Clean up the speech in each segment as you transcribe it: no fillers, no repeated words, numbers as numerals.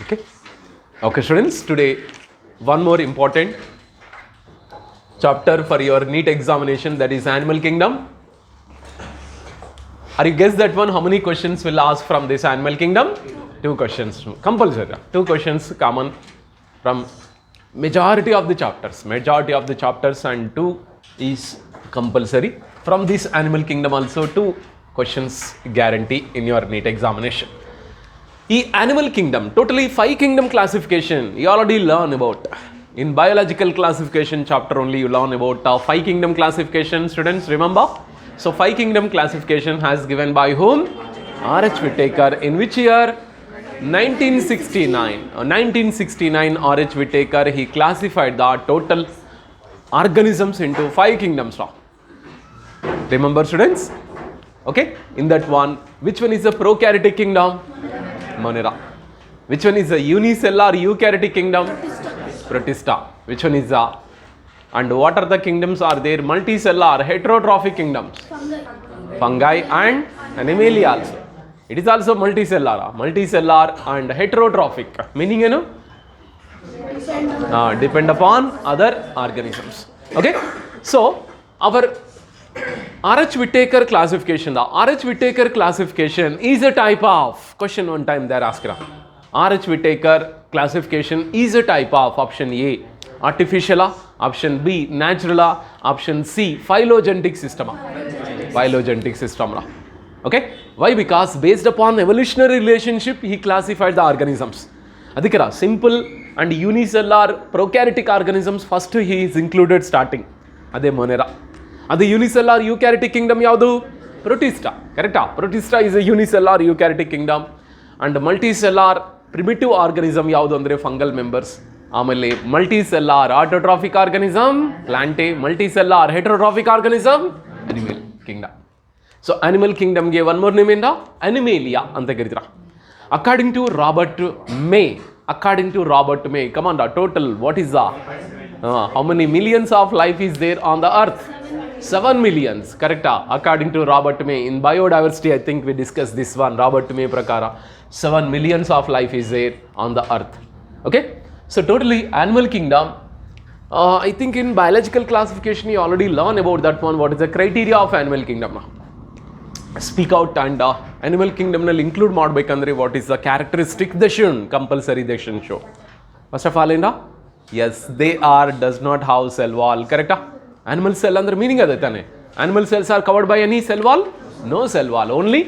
Okay. Okay, students. Today, one more important chapter for your NEET examination, that is Animal Kingdom. Are you guess that one? How many questions will ask from this Animal Kingdom? 2 questions. Compulsory. 2 questions common from majority of the chapters. Majority of the chapters and 2 is compulsory. From this Animal Kingdom also 2 questions guarantee in your NEET examination. Animal Kingdom, totally 5 kingdom classification you already learn about. In biological classification chapter only you learn about 5 kingdom classification, students, remember? So 5 kingdom classification has given by whom? R.H. Whittaker. In which year? 1969. 1969 R.H. Whittaker, he classified the total organisms into 5 kingdoms. Remember, students? Okay, in that one, which one is the prokaryotic kingdom? Monera. Which one is the unicellular eukaryotic kingdom? Protista. Which one is the? And what are the kingdoms are there? Multicellular, heterotrophic kingdoms. Fungi and Animalia also. It is also multicellular and heterotrophic. Meaning, you know? Depend upon other organisms. Okay? So, our R.H. Whittaker classification. The R.H. Whittaker classification is a type of, question one time there asked. R.H. Whittaker classification is a type of, option A, artificial, option B, natural, option C, phylogenetic system. Phylogenetic system. Okay? Why? Because based upon evolutionary relationship, he classified the organisms. Adhikara, simple and unicellular prokaryotic organisms, first he is included starting. Ade Monera. The unicellular eukaryotic kingdom yaudu? Protista. Correct? Protista is a unicellular eukaryotic kingdom. And multicellular primitive organism yaudu andre fungal members. Amale multicellular autotrophic organism, plantae, multicellular heterotrophic organism, animal kingdom. So animal kingdom gave one more name in the Animalia anta karitira. According to Robert May, come on, the total, what is the, how many millions of life is there on the earth? 7 millions, correct? According to Robert May, in biodiversity, I think we discussed this one, Robert May Prakara, 7 millions of life is there on the earth. Okay? So totally animal kingdom, I think in biological classification you already learn about that one, what is the criteria of animal kingdom. Speak out and animal kingdom will include ಮಾಡಬೇಕಂದ್ರೆ what is the characteristic they should compulsory they should show. First of all, yes, they are does not have cell wall, correct? Animal cell under meaning ade tane. Animal cells are covered by any cell wall? No cell wall, only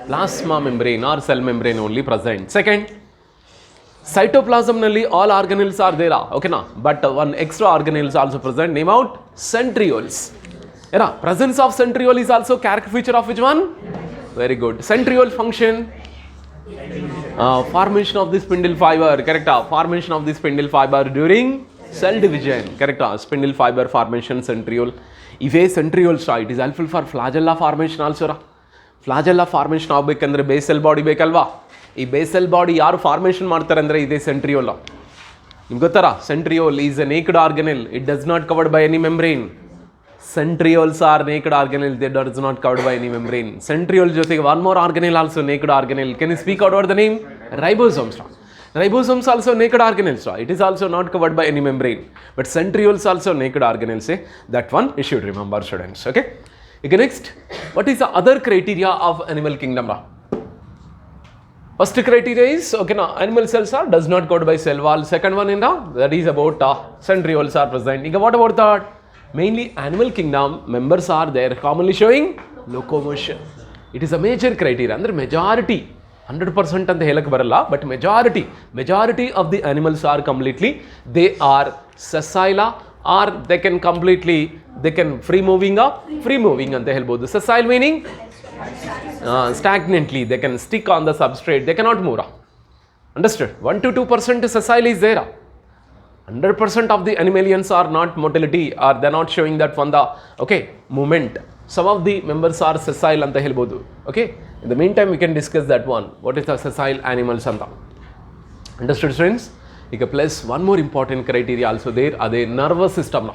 plasma membrane or cell membrane only present. Second, cytoplasm nalli all organelles are there, okay na? But one extra organelle is also present, name out centrioles. Yeah, presence of centriole is also character feature of which one? Very good. Centriole function, formation of the spindle fiber, correct? Formation of the spindle fiber during cell division, correct? Spindle fiber formation, centriole. If a centriole, it is helpful for flagella formation also. Flagella formation ಆಗಬೇಕಂದ್ರೆ basal body ಬೇಕಲ್ವಾ? ಈ basal body ಯಾರು formation ಮಾಡ್ತಾರೆ ಅಂದ್ರೆ ಇದೆ centriole. ನಿಮಗೆ ಗೊತ್ತಾ? Centriole is a naked organelle. It does not covered by any membrane. Centrioles are naked organelle. They does not covered by any membrane. Centriole ಜೊತೆಗೆ one more organelle also naked organelle. Can you speak out what the name? Ribosomes. Ribosomes also naked organelles. It is also not covered by any membrane. But centrioles also naked organelles. That one you should remember, students. Okay? Okay, next, what is the other criteria of animal kingdom? First criteria is, okay, now animal cells are does not covered by cell wall. Second one in that is about centrioles are present. Okay, what about that? Mainly animal kingdom members are there commonly showing locomotion. It is a major criteria. Under majority, 100% and the helak baralla, but majority of the animals are completely, they are sessile or they can completely, they can free moving and they help both. Sessile meaning stagnantly, they can stick on the substrate, they cannot move. Understood? 1 to 2% sessile is there. 100% of the animalians are not motility, or they are not showing that from the, okay, movement. Some of the members are sessile anta helbodu. Okay? In the meantime, we can discuss that one. What is the sessile animals anta? Understood, students? Plus one more important criteria also there, ade nervous system.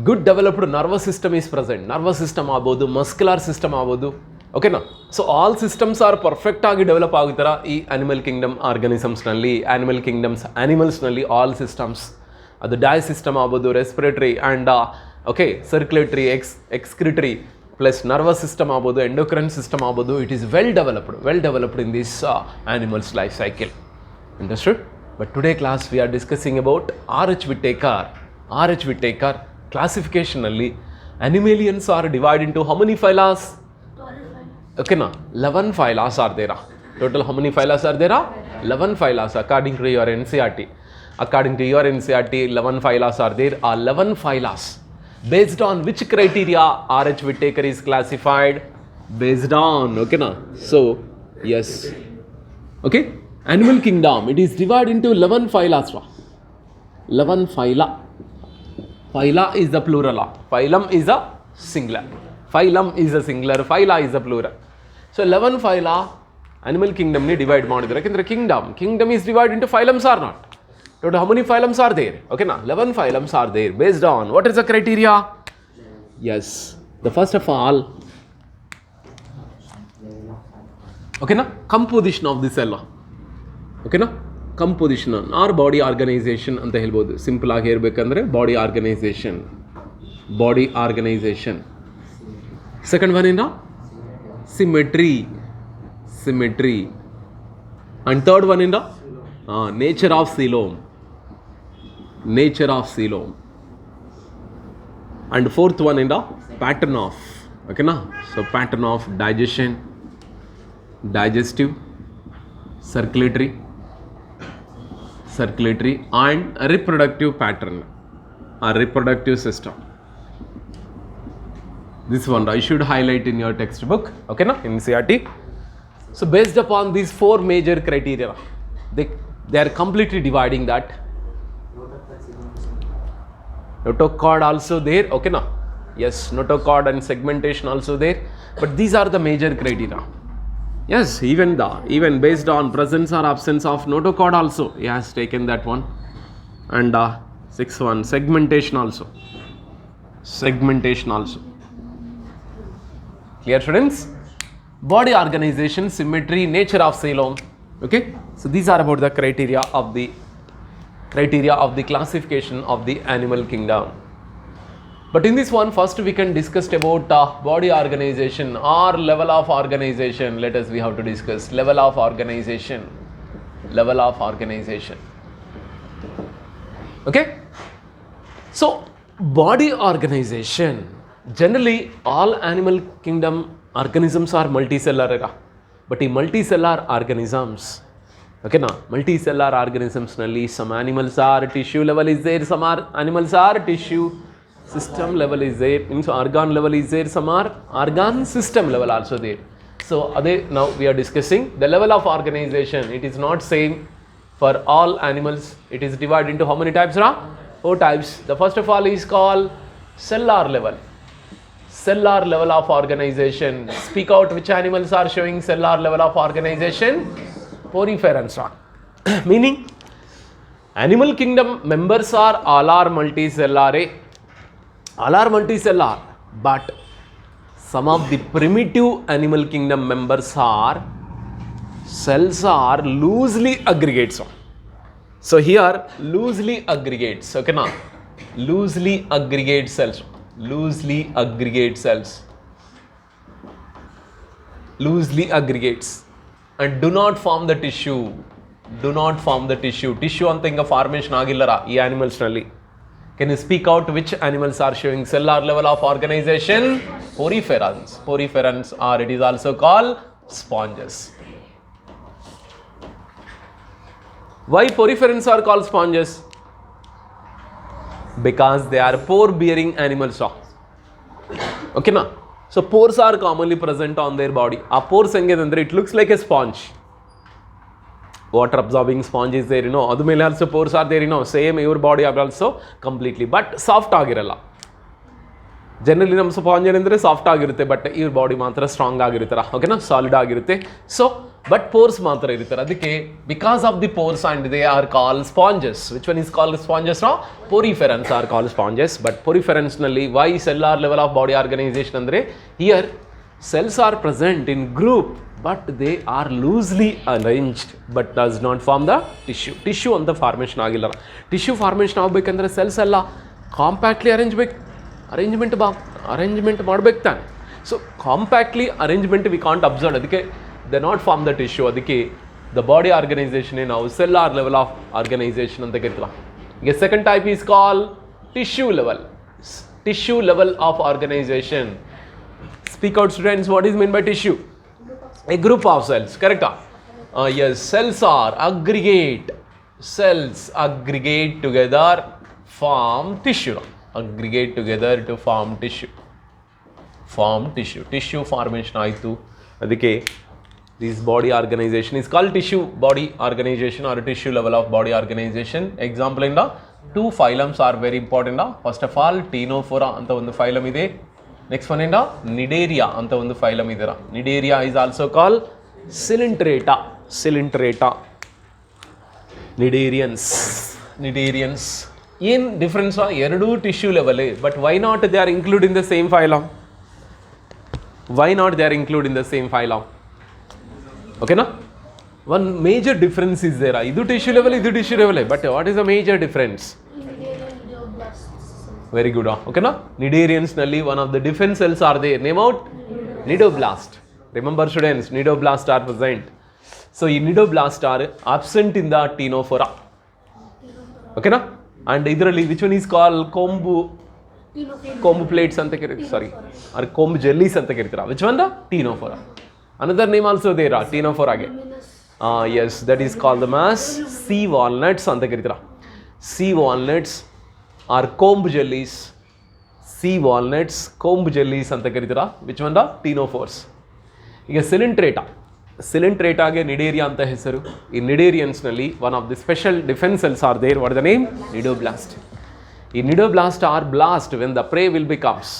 Good developed nervous system is present. Nervous system agodu, muscular system agodu, ಓಕೆನಾ. So all systems are perfect ಆಗಿ develop ಆಗುತ್ತರ ಈ animal Kingdom ಆರ್ಗನಿಸಮ್ಸ್ನಲ್ಲಿ, ಆನಿಮಲ್ಸ್ನಲ್ಲಿ all systems, ಅದು dye system ಆಗ್ಬೋದು, respiratory and okay circulatory, excretory plus nervous system ಆಗ್ಬೋದು, endocrine system ಆಗ್ಬೋದು. It is well developed in this animals life cycle. Understood? But today class we are discussing about RH Whittaker ಕ್ಲಾಸಿಫಿಕೇಷನಲ್ಲಿ animalians are divided into how many phyla? Okay, na 11 phyla are there. Total how many phyla are there? 11 phyla according to your NCERT. According to your NCERT, 11 phyla are there. 11 phyla. Based on which criteria RH Whittaker is classified? Based on, okay na? So, yes. Okay, animal kingdom, it is divided into 11 phyla. 11 phyla. Phyla is the plural. Phylum is a singular. Phylum is a singular. Phyla is a plural. So 11 phyla animal kingdom ni divide ಮಾಡಿದ್ರೆ ಯಾಕಂದ್ರೆ kingdom is divided into phylums or not. Total how many phylums are there? Okay na 11 phylums are there. Based on what is the criteria? Yes, the first of all, okay na, composition of the cell. Okay na, composition or body organization ಅಂತ ಹೇಳ್ಬೋದು. Simple ಆಗಿ ಹೇಳಬೇಕಂದ್ರೆ body organisation. Second one ಏನೋ symmetry. And third one ಏನೋ nature of coelom. And fourth one ಏನೋ pattern of, ಓಕೆನಾ. So pattern of digestive, circulatory and reproductive pattern or reproductive system. This one I should highlight in your textbook, okay na, in CRT. So based upon these four major criteria, they are completely dividing that. Notochord also there, okay na. Yes, notochord and segmentation also there, but these are the major criteria. Yes, even based on presence or absence of notochord also he has taken that one. And sixth one, segmentation also. Clear, students? Body organization, symmetry, nature of coelom. Okay, so these are about the criteria of the classification of the animal kingdom. But in this one, first we can discuss about body organization or level of organization. Let us, we have to discuss level of organization. Okay, so body organization, generally all animal kingdom organisms are multicellular, but in multicellular organisms, okay na, multicellular organisms nalli some animals are tissue level is there, some are animals are tissue system level is there, means organ level is there, some are organ system level also there. So now we are discussing the level of organization. It is not same for all animals. It is divided into how many types? 4 types. The first of all is called cellular level of organization. Speak out which animals are showing cellular level of organization. Poriferans. Meaning animal kingdom members are all are multicellular, but some of the primitive animal kingdom members are cells are loosely aggregates. So here loosely aggregates, okay na, loosely aggregate cells and do not form the tissue. Tissue anta inga formation agillara ee animals nalli. Can you speak out which animals are showing cellular level of organization? Poriferans, or it is also called sponges. Why poriferans are called sponges? Because they are pore bearing animals. Okay na, so pores are commonly present on their body. A pores engedandre it looks like a sponge. Water absorbing sponge is there, adu mele also pores are there, same your body are also completely, but soft agiralla. Generally nam sponge ಅಂದ್ರೆ soft ಆಗಿರುತ್ತೆ, but your body ಮಾತ್ರ strong ಆಗಿರುತ್ತರ, okay na, solid ಆಗಿರುತ್ತೆ. So but pores ಮಾತ್ರ ಇರುತ್ತಾರೆ. ಅದಕ್ಕೆ because of the pores and they are called sponges. Which one is called sponges? Poriferans are called sponges. But poriferans ನಲ್ಲಿ why cellular level of body organization ಅಂದ್ರೆ here cells are present in group but they are loosely arranged but does not form the tissue ಅಂತ formation ಆಗಿಲ್ಲ. Tissue formation ಆಗಬೇಕಂದ್ರೆ cells ಎಲ್ಲ compactly arrangement ಮಾಡ್ಬೇಕು ತಾನೆ. So compactly arrangement we can't observe, ಅದಕ್ಕೆ they not form the tissue. ಅದಕ್ಕೆ the body ಆರ್ಗನೈಸೇಷನ್ನೇ ನಾವು ಸೆಲ್ಲಾರ್ ಲೆವೆಲ್ ಆಫ್ ಆರ್ಗನೈಸೇಷನ್ ಅಂತ ಕರಿತೀವಿ. ಈಗ second type is call tissue level of organisation. Speak out students, what is meant by tissue? A group of cells, correct? Yes, cells are aggregate. Cells aggregate together form tissue. Aggregate together to form tissue. Tissue formation aitu. Adike this body organization is called tissue body organization or tissue level of body organization. Example in the two phylums are very important. First of all, Ctenophora anta ಒಂದು phylum ಇದೆ. Next one is Cnidaria ಅಂತ ಒಂದು phylum ಇದರ. Cnidaria is also called Coelenterata. Cnidarians. ಏನು difference? ಎರಡು tissue level, but why not they are include in the same phylum? ಓಕೆನಾ? One major difference is there. ಇದು tissue level, but what is the major difference? Very good. Okay, na? Cnidarians nalli one of the defense cells are there. Name out Cnidoblast. Remember students, Cnidoblast are present. So, Cnidoblast are absent in the Ctenophora. Okay, na? And idralli which one is called comb plates anta karitar. Sorry, or comb jellies anta karitar. Which one? The Ctenophora. Another name also there. Ctenophora ge. Yes, that is called them as sea walnuts anta karitar. Sea walnuts are comb jellies. Sea walnuts, comb jellies anta karitara. Which one? The Ctenophores. ಈಗ ಸಿಲಿಂಟ್ರೇಟಾಗೆ Cnidaria ಅಂತ ಹೆಸರು. ಈ ನಿಡೇರಿಯನ್ಸ್ನಲ್ಲಿ one of the special defence cells are there. What the name? Cnidoblast. ಈ cnidoblast are blast when the prey will becomes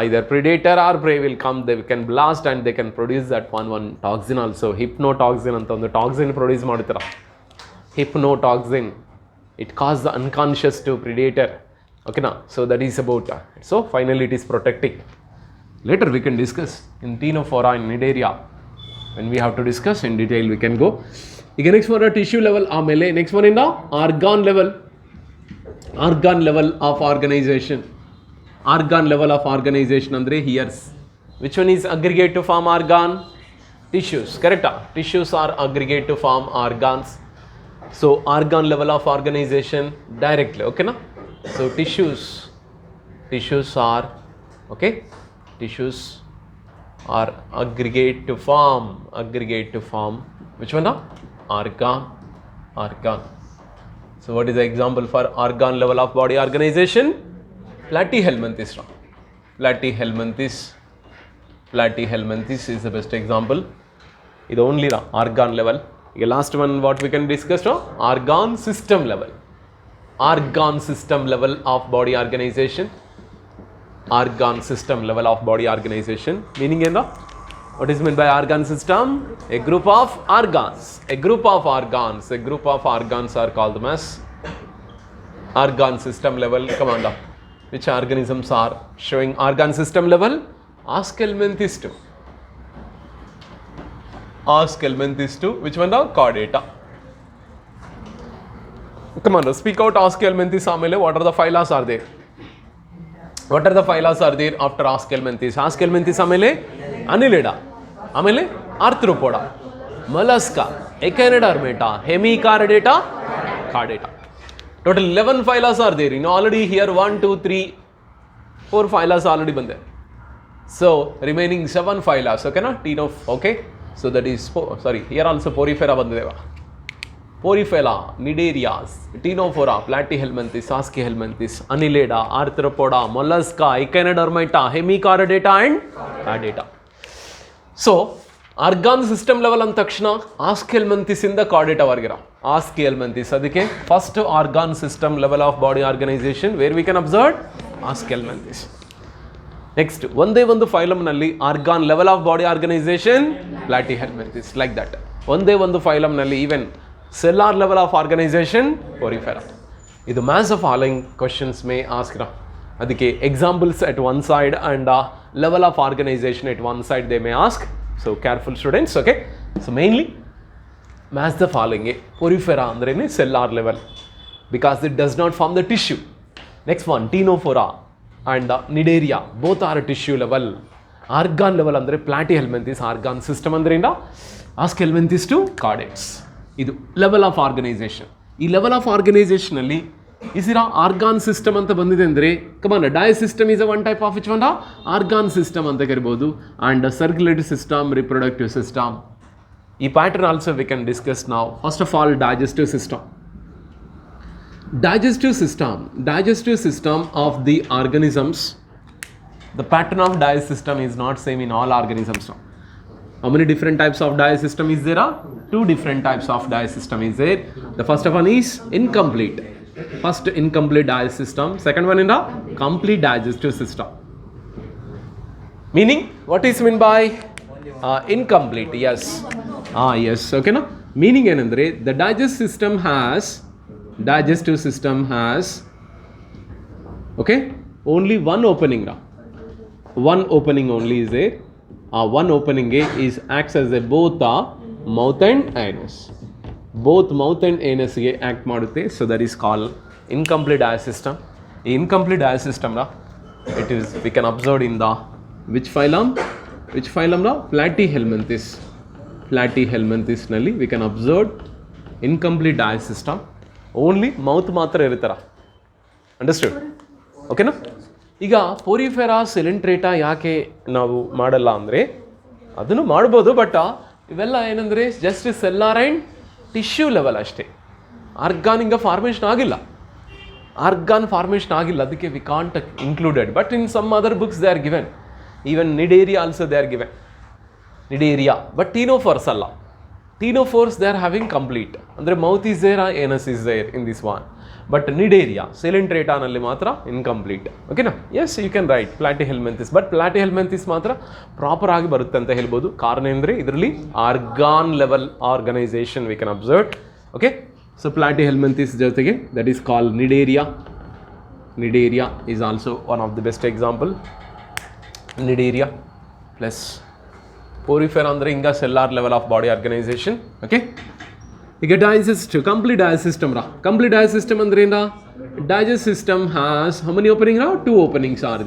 either predator or prey will come. They can blast and they can produce that one toxin also. Hypnotoxin ಅಂತ ಒಂದು toxin produce ಮಾಡ್ತಾರೆ. Hypnotoxin. It causes the unconscious to predator. Okay, now so that is about that. So finally it is protecting. Later we can discuss in Ctenophora and Cnidaria. When we have to discuss in detail, we can go. Again, next for a tissue level, next one in the organ level of organization. Organ level of organization andre here. Which one is aggregate to form organ? Tissues, correct? Tissues are aggregate to form organs. So organ level of organization directly, okay na? So tissues are aggregate to form which one? Organ. So what is the example for organ level of body organization? Platyhelminthes is the best example. This only organ level. Last one what we can discuss now? Organ system level of body organization. Meaning what is meant by organ system? A group of organs are called them as organ system level. Come on, which organisms are showing organ system level? Osculmenthes 2. Which one? The chordata. Come on, speak out Osculmenthes. What are the phyla are there? After Osculmenthes? Osculmenthes Annelida, Arthropoda, Mollusca, Echinodermata, Hemichordata, Chordata. Total 11 phyla are there. Already here 1, 2, 3, 4 phyla already been there. So remaining 7 phyla. Okay, na? Okay. So that is here also Porifera bandeva. Porifera, Cnidarias, Ctenophora, Platyhelminthes, Osculmenthes, Annelida, Arthropoda, Mollusca, Echinodermata, Hemichordata and Chordata. So organ system level ಅಂದ ತಕ್ಷಣ Osculmenthes ಇಂದ Chordata ವರೆಗಿರ. Osculmenthes ಅದಕ್ಕೆ first organ system level of body organization where we can observe Osculmenthes. Next, ಒಂದೇ ಒಂದು phylum ನಲ್ಲಿ organ level of body organisation Platyhelminthes like that. ಒಂದೇ ಒಂದು phylum ನಲ್ಲಿ even cellular level of organisation Porifera. ಇದು maths of following questions may ask. ಅದಕ್ಕೆ examples at one side and level of organization at one side they may ask. So careful students, okay. So mainly match the following. Porifera andrene cellular level because it does not form the tissue. Next one, Ctenophora and Cnidaria, both are tissue level. Organ level andre Platyhelminthes organ system andreinda Aschelminthes to chordates. Idu level of organization. Ee level of organization alli isira organ system anta bandide andre come on, digesystem is a one type of which one? Organ system anta karibodu, and circulatory system, reproductive system. Ee pattern also we can discuss now. First of all, digestive system. Digestive system of the organisms. The pattern of digestive system is not same in all organisms. How many different types of digestive system is there? Two different types of digestive system is there. The first one is incomplete. First incomplete digestive system. Second one is the complete digestive system. Meaning, what is meant by incomplete? Yes. Yes. Okay, no? Meaning enandre the digestive system has okay only one opening. One opening only is there. One opening is acts as a both mouth and anus. Both mouth and anus act madutte, so that is called incomplete digestive system. Incomplete digestive system it is we can observe in the which phylum Platyhelminthes. Platyhelminthes nalli we can observe incomplete digestive system. Only mouth matra iruttara. Understood? Okay no? ಈಗ Porifera Coelenterata ಯಾಕೆ ನಾವು ಮಾಡಲ್ಲ ಅಂದರೆ ಅದನ್ನು ಮಾಡ್ಬೋದು, but ಇವೆಲ್ಲ ಏನಂದರೆ just cellular and tissue level ಅಷ್ಟೇ. ಆರ್ಗಾನ್ ಹಿಂಗೆ ಫಾರ್ಮೇಷನ್ ಆಗಿಲ್ಲ, ಅದಕ್ಕೆ we can't included. But in some other books they are given, even Cnidaria also they are given, Cnidaria. But Ctenophores ಅಲ್ಲ, Ctenophores they are having complete ಅಂದರೆ mouth is there, anus is there in this one. But Cnidaria ಸಿಲಿಂಟ್ರೇಟಾನಲ್ಲಿ ಮಾತ್ರ incomplete. ಓಕೆನಾ? Yes, you can write Platyhelminthes. But Platyhelminthes ಮಾತ್ರ proper ಆಗಿ ಬರುತ್ತೆ ಅಂತ ಹೇಳ್ಬೋದು. ಕಾರಣ ಅಂದರೆ ಇದರಲ್ಲಿ organ level organisation we can observe. Okay, so Platyhelminthes ಜೊತೆಗೆ that is called Cnidaria. Cnidaria is also one of the best example. Cnidaria plus Porifera ಅಂದರೆ ಹಿಂಗ cellular level of body organisation. Okay, ಈಗ digestive, complete digestive system ra. Complete digestive system andre enda digestive system has how many openings ra? Two openings are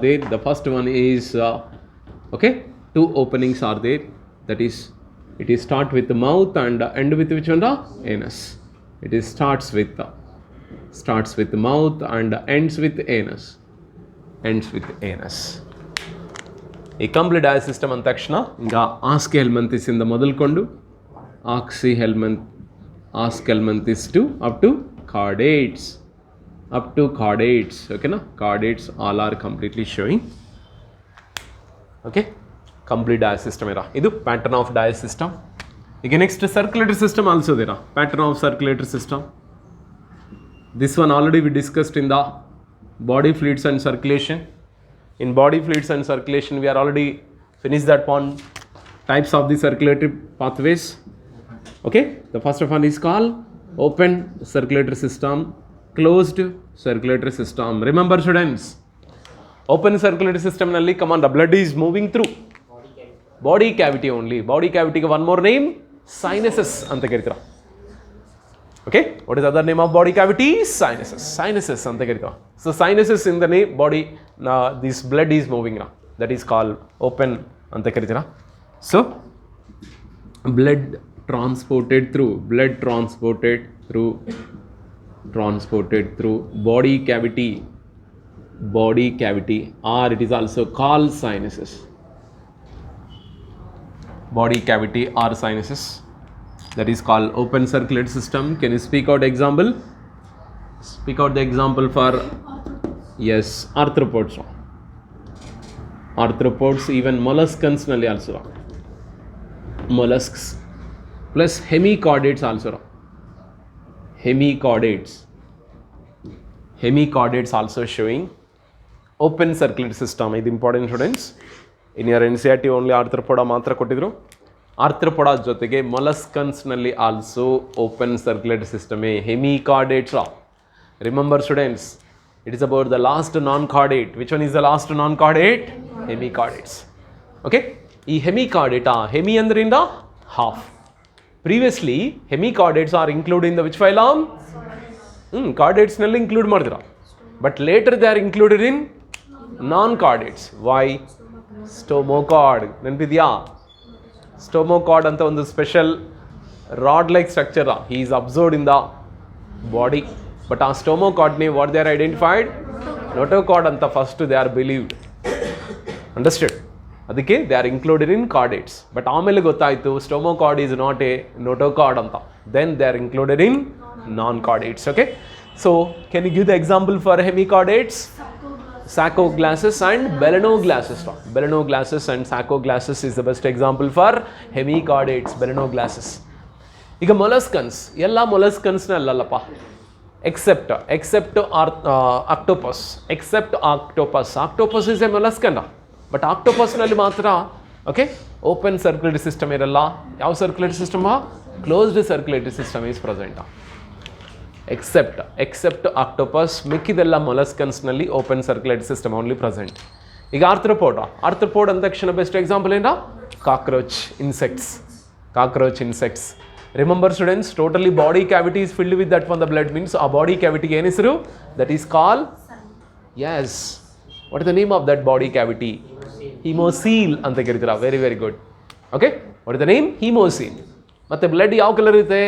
there. The first one is okay, two openings are there. That is, it is start with the mouth and end with which one? Anus. It is starts with the mouth and ends with anus. ಈ complete digestive system ಅಂದ ತಕ್ಷಣ ಈಗ Aschelminthes ಇಂದ ಮೊದಲ್ಕೊಂಡು Aschelminthes to up to chordates. ಓಕೆನಾ? Chordates all are completely showing. Okay, complete digestive system ಇರ. ಇದು pattern of digestive system. ಈಗ next circulatory system also there. Pattern of circulatory system. This one already we discussed in the body fluids and circulation. In body fluids and circulation we are already finished that one types of the circulatory pathways. Okay, the first one is called open circulatory system, closed circulatory system. Remember students, open circulatory system nalli come on, the blood is moving through body cavity only. Body cavity ge one more name sinuses anta karitara. Okay, what is the other name of body cavity? Sinuses anta karitara. So sinuses in the name body, this blood is moving now, that is called open anta karitara. So blood transported through body cavity, or it is also called sinuses. Body cavity or sinuses, that is called open circulatory system. Can you speak out example? Speak out the example for, yes, arthropods. Even molluscans nalli also. Mollusks plus hemichordates also. Hemichordates also showing open circulatory system. This important students. In your NCERT only arthropoda ಮಾತ್ರ ಕೊಟ್ಟಿದ್ರು. ಆರ್ಥ್ರೋಪೊಡಾ ಜೊತೆಗೆ molluscans ನಲ್ಲಿ also open circulatory system. Hemichordates. Remember students, It is about the last non-chordate. Which one is the last non-chordate? Hemichordates. Okay? ಈ hemichordate, hemi andrinda half. Previously, hemichordates are included in the which phylum? Chordates nalli include madidra. But later they are included in non-chordates. Why? Stomachord. Nenpidya? Stomachord anta ಒಂದು special rod-like structure. He is absorbed in the body. But ಆ stomachord ne what they are identified? Notochord anta first they are believed. Understood? ಅದಕ್ಕೆ they are included in chordates. But ಆಮೇಲೆ ಗೊತ್ತಾಯಿತು stomochord is not a notochord ಅಂತ. Then they are included in non chordates. Okay, so can you give the example for hemichordates? Sacoglasses and belenoglasses. Belenoglasses and sacoglasses is the best example for hemichordates, belenoglasses. ಈಗ molluscans, ಎಲ್ಲ ಮೊಲಸ್ಕನ್ಸ್ನ ಅಲ್ಲಲ್ಲಪ್ಪ, except octopus. Octopus is a molluscan. But ಆಕ್ಟೋಪಸ್ನಲ್ಲಿ ಮಾತ್ರ okay open circulatory system ಇರಲ್ಲ. ಯಾವ circulatory system? Closed circulatory system is present. Except octopus, ಮಿಕ್ಕಿದೆಲ್ಲ ಮೊಲಸ್ಕನ್ಸ್ನಲ್ಲಿ open circulatory system only present. ಈಗ ಆರ್ಥ್ರೋಪೋಡ್ ಅಂದ ತಕ್ಷಣ ಬೆಸ್ಟ್ ಎಕ್ಸಾಂಪಲ್ ಏನ? Cockroach insects. Remember students, totally body cavity is filled with that one the blood means ಆ body ಕ್ಯಾವಿಟಿಗೆ ಏನು ಹೆಸರು? That is call yes. What is the name of that body cavity? Hemocoel ಅಂತ ಕರೀತೀರಾ. Very very good. Okay, what is the name? Hemocoel. ಮತ್ತೆ blood ಯಾವ colour ಇರುತ್ತೆ?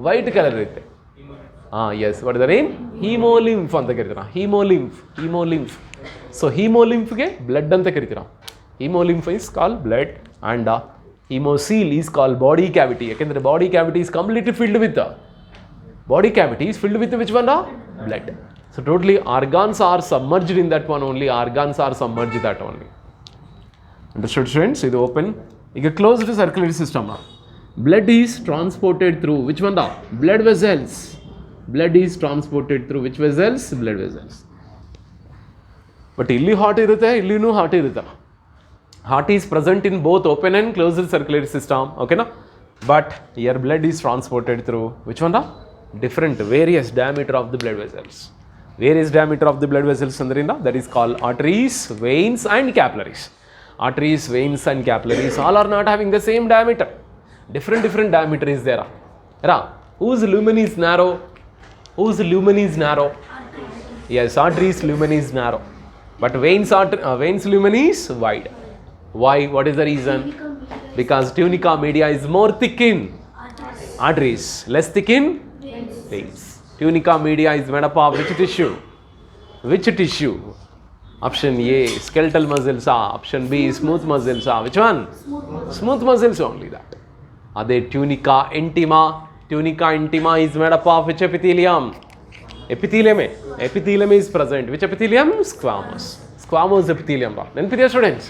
White colour ಇರುತ್ತೆ. Yes, what is the name? Hemolymph ಅಂತ ಕರೀತೀರಾ. Hemolymph. So ಹಿಮೋಲಿಂಫ್ಗೆ blood ಅಂತ ಕರೀತೀರಾ. Hemolymph is call blood and hemocoel is call body cavity. ಯಾಕೆಂದರೆ body cavity is completely filled with which one? Blood. So totally organs are submerged in that one only. Understood students? This open. It is closed circulatory system. Blood is transported through which one? Blood vessels. Blood is transported through which vessels? Blood vessels. But illi heart irutte, illi no heart irutte. Heart is present in both open and closed circulatory system. Okay na? But here blood is transported through which one? Various diameter of the blood vessels. Various diameter of the blood vessels andrinda, that is called arteries, veins and capillaries. Arteries, veins and capillaries all are not having the same diameter. Different diameter is there. Whose lumen is narrow? Yes, arteries lumen is narrow. But veins lumen is wide. Why? What is the reason? Because tunica media is more thick in arteries, less thick in veins. Tunica media is made up of which tissue? Option A, skeletal muscles. Option B, smooth muscles. Which one? Smooth muscles only that. Ade tunica intima is made up of which epithelium? Epithelium is present. Which epithelium? Squamous epithelium. Nenpidya students,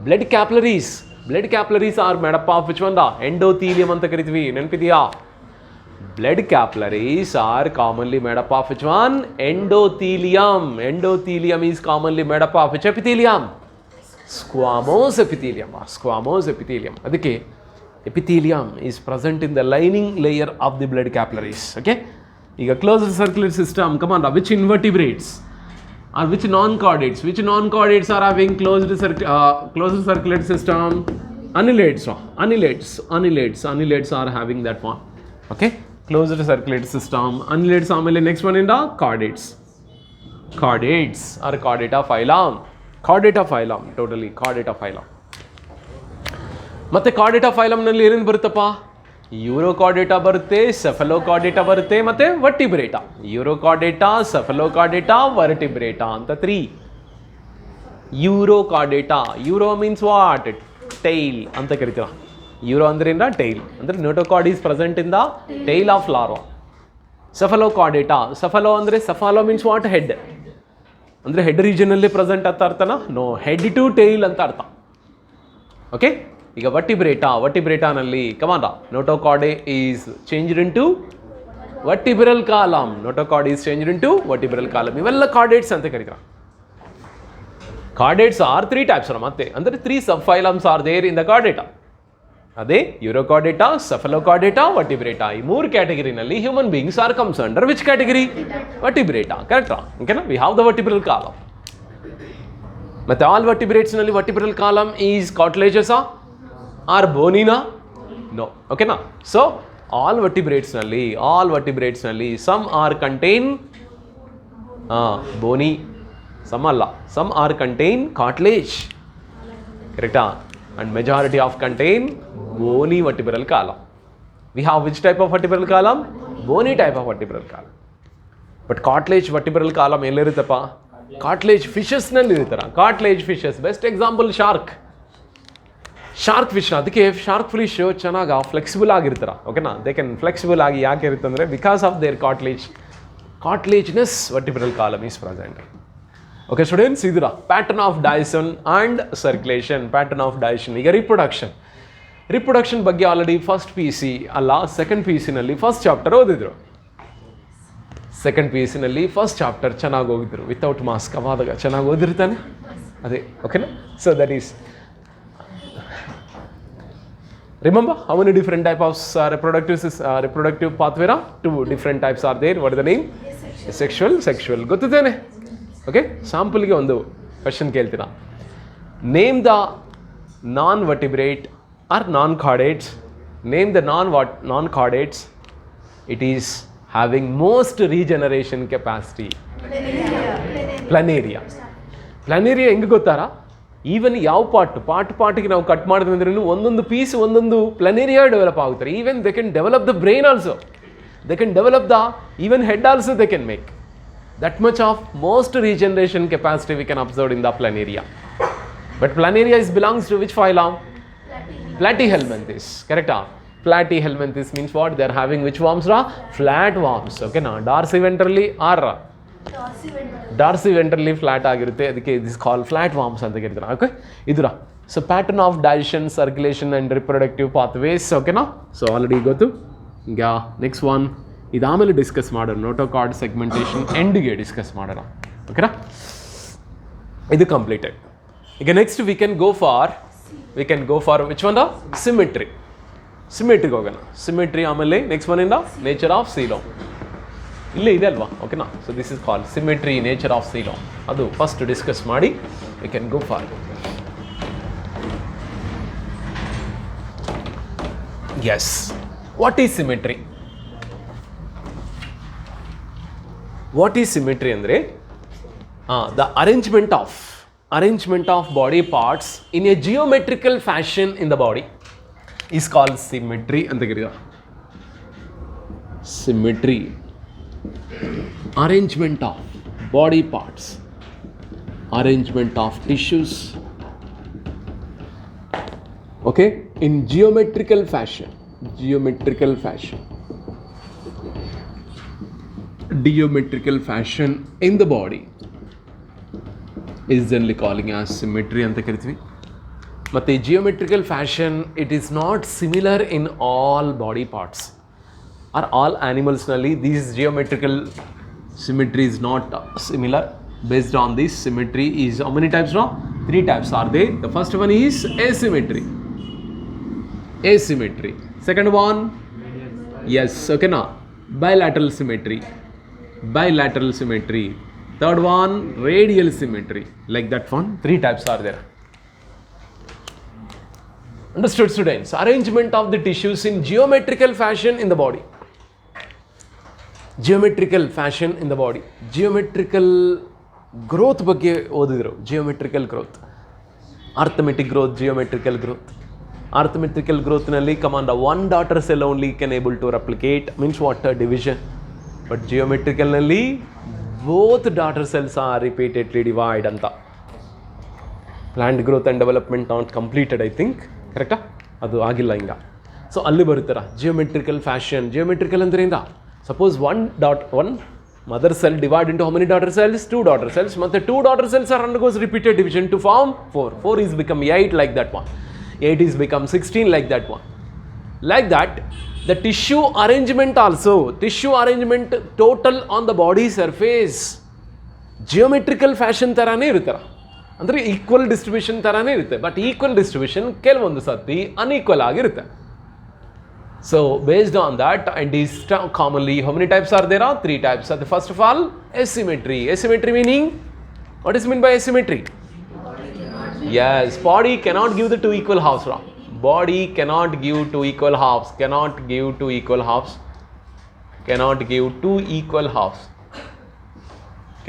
blood capillaries are made up of which one? Endothelium anta karitvi. Nenpidya. Blood capillaries are commonly made up of which one? Endothelium. Endothelium is commonly made up of which epithelium? Squamous epithelium. Adike epithelium is present in the lining layer of the blood capillaries. Okay, ಈಗ closed circulatory system. Come on, which invertebrates or which non-chordates are having closed circulatory system? Annelids are having that one. Okay, closed circulatory system. Annelids ಆಮೇಲೆ next one ಇಂದ chordates or chordata phylum. Totally chordata phylum. ಮತ್ತೆ chordata phylum ನಲ್ಲಿ ಏನೇನು ಬರುತ್ತಪ್ಪ? ಯೂರೋಕಾರ್ಡೇಟಾ ಬರುತ್ತೆ, ಸೆಫಲೋಕಾರ್ಡೇಟಾ ಬರುತ್ತೆ, ಮತ್ತೆ ವರ್ಟಿಬ್ರೇಟಾ. ಯೂರೋಕಾರ್ಡೇಟಾ, ಸೆಫಲೋಕಾರ್ಡೇಟಾ, Vertebrata ಅಂತ 3. Urochordata, uro means what? Tail ಅಂತ ಕರಿತೀರ. ಯೂರೋ ಅಂದ್ರಿಂದ ಟೈಲ್, ಅಂದರೆ notochord is present in the tail of larva. Cephalochordata, cephalo means what? Head, ಅಂದರೆ ಹೆಡ್ ರೀಜನಲ್ಲಿ ಪ್ರೆಸೆಂಟ್ ಅಂತ ಅರ್ಥನಾ? ನೋ, ಹೆಡ್ ಟು ಟೈಲ್ ಅಂತ ಅರ್ಥ. ಓಕೆ, ಈಗ ವರ್ಟಿಬ್ರೇಟಾನಲ್ಲಿ ಕಮಾಂಡ notochord is changed into vertebral column. ಇವೆಲ್ಲ ಕಾರ್ಡೇಟ್ಸ್ ಅಂತ ಕರೀತಾರೆ. ಕಾರ್ಡೇಟ್ಸ್ ಆರ್ 3 types ಮತ್ತೆ, ಅಂದರೆ 3 sub phylums are there in the Chordata. ಅದೇ ಯೂರೋಕಾರ್ಡೇಟಾ, ಸೆಫಲೋಕಾರ್ಡೇಟಾ, ವರ್ಟಿಬ್ರೇಟಾ. ಈ 3 ಕ್ಯಾಟಗರಿನಲ್ಲಿ human beings are comes under which category? Vertebrata. ಕರೆಕ್ಟಾ? ಓಕೆನಾ? We have the vertebral column. ಮತ್ತೆ ಆಲ್ ವರ್ಟಿಬ್ರೇಟ್ಸ್ನಲ್ಲಿ ವರ್ಟಿಬ್ರಲ್ ಕಾಲಮ್ ಈಸ್ ಕಾರ್ಟಿಲೇಜಸಾ ಆರ್ ಬೋನಿನಾ? ನೋ. ಓಕೆನಾ? ಸೊ ಆಲ್ ವರ್ಟಿಬ್ರೇಟ್ಸ್ನಲ್ಲಿ some are contain bony, some ಅಲ್ಲ, ಸಮ್ ಆರ್ ಕಂಟೈನ್ ಕಾರ್ಟಿಲೇಜ್. ಕರೆಕ್ಟಾ? And majority of contain bony vertebral column. We have which type of vertebral column? Bony type of vertebral column. But cartilage vertebral column elliruttappa? Cartilage fishes nalli irutara. Cartilage fishes. Best example shark. Shark fish ಅದಕ್ಕೆ shark fish ಚೆನ್ನಾಗಿ flexible ಆಗಿರ್ತಾರೆ. ಓಕೆನಾ? They can flexible ಆಗಿ ಯಾಕೆ ಇರುತ್ತೆ ಅಂದರೆ because of there cartilaginous vertebral column is present. Okay students, ಇದರ pattern of digestion and circulation. Pattern of digestion. ಈಗ ರಿಪ್ರೊಡಕ್ಷನ್ ಬಗ್ಗೆ already first P U C ಅಲ್ಲ ಸೆಕೆಂಡ್ ಪಿ ಯು ಸಿನಲ್ಲಿ ಫಸ್ಟ್ ಚಾಪ್ಟರ್ ಓದಿದ್ರು. ಸೆಕೆಂಡ್ ಪಿ ಯು ಸಿನಲ್ಲಿ first chapter ಚೆನ್ನಾಗಿ ಹೋಗಿದ್ರು without mask. ಅವಾದಾಗ ಚೆನ್ನಾಗಿ ಓದಿರ್ತಾನೆ ಅದೇ. ಓಕೆನಾ? So that is remember how many different type of reproductive pathway? 2 different types are there. What is the name? Sexual. ಗೊತ್ತಿದ್ದೇನೆ. ಓಕೆ, ಸ್ಯಾಂಪಲ್ಗೆ ಒಂದು ಕ್ವೆಶನ್ ಕೇಳ್ತೀರಾ. Name the non vertebrate or non chordates. Name the non chordates. It is having most regeneration capacity. Planaria. ಹೆಂಗೆ ಗೊತ್ತಾರಾ? Even ಯಾವ ಪಾರ್ಟ್ಗೆ ನಾವು cut ಮಾಡಿದ್ವಿ ಅಂದ್ರೂ ಒಂದೊಂದು ಪೀಸ್ ಒಂದೊಂದು ಪ್ಲನೇರಿಯಾ ಡೆವಲಪ್ ಆಗುತ್ತಾರೆ. Even they can develop the brain also. They can develop the even head also they can make. That much of most regeneration capacity we can observe in the planaria. But planaria belongs to which phylum? Platyhelminthes. Correct? Platyhelminthes means what? They are having which worms? Flat worms. Okay na? Dorsiventrally or dorsiventrally flat ಆಗಿರುತ್ತೆ. ಅದಕ್ಕೆ this called flat worms ಅಂತ ಕರೀತಾರೆ. Okay? ಇದರ so pattern of digestion, circulation and reproductive pathways. Okay na? So already ಗೊತ್ತು. ಈಗ next one ಇದಾಮೇಲೆ discuss ಮಾಡೋಣ. Notochord segmentation ಎಂಡ್ಗೆ ಡಿಸ್ಕಸ್ ಮಾಡೋಣ. ಓಕೆನಾ? ಇದು ಕಂಪ್ಲೀಟೆಡ್. ಈಗ next we can go for which one? ಸಿಮೆಟ್ರಿಗೆ ಹೋಗೋಣ. ಸಿಮೆಟ್ರಿ ಆಮೇಲೆ ನೆಕ್ಸ್ಟ್ ಒನ್ ಇಂದ ನೇಚರ್ ಆಫ್ ಸೀಲೋಮ್. ಇಲ್ಲೇ ಇದೆ ಅಲ್ವಾ? ಓಕೆನಾ? So this is called symmetry, nature of coelom. ಅದು ಫಸ್ಟ್ ಡಿಸ್ಕಸ್ ಮಾಡಿ we can go for. Yes, what is symmetry? What is symmetry ಅಂದರೆ the arrangement of body parts in a geometrical fashion in the body is called symmetry ಅಂತ ಕರೀತಾರೆ. Symmetry, arrangement of body parts, arrangement of tissues, okay, in geometrical fashion. Geometrical fashion in the body is generally calling as symmetry ಅಂತ ಕರಿತೀವಿ. ಮತ್ತು geometrical fashion it is not similar in all body parts or all ಆ್ಯನಿಮಲ್ಸ್ನಲ್ಲಿ. These geometrical symmetry is not similar. Based on this symmetry is how many types? 3 types are there. The first one is asymmetry. Second one, yes, okay na, bilateral symmetry. Third one, radial symmetry. Like that one, 3 types are there. Understood students? Arrangement of the tissues in geometrical fashion in the body. Geometrical growth ಬಗ್ಗೆ ಓದಿದ್ರು. Geometrical growth, arithmetic growth, geometrical growth. Arithmetic growth ನಲ್ಲಿ command one daughter cell only can able to replicate, means what? Division. But geometrical ನಲ್ಲಿ both daughter cells are repeatedly divide ಅಂತ. Plant growth and development not completed, I think. ಕರೆಕ್ಟಾ? ಅದು ಆಗಿಲ್ಲ ಹಿಂಗ. So ಅಲ್ಲಿ ಬರುತ್ತರ geometrical fashion. Geometrical ಅಂದ್ರೆ ಇಂದ suppose one mother cell divide into how many daughter cells? 2 daughter cells. ಮತ್ತೆ 2 daughter cells are undergoes repeated division to form 4. 4 is become 8 like that one. 8 is become 16 like that one. Like that, the tissue arrangement also, total on the body surface geometrical fashion ತರಾನೇ ಇರುತ್ತರ. ಅಂದರೆ equal distribution ಥರನೇ ಇರುತ್ತೆ, but equal distribution ಕೆಲವೊಂದು ಸರ್ತಿ unequal ಆಗಿರುತ್ತೆ. So based on that and is commonly, how many types are there? 3 types. So the first of all, asymmetry. Asymmetry meaning, what is meant by asymmetry? Yes, body cannot give the two equal halves. Body cannot give two equal halves. Cannot give two equal halves. Cannot give two equal halves.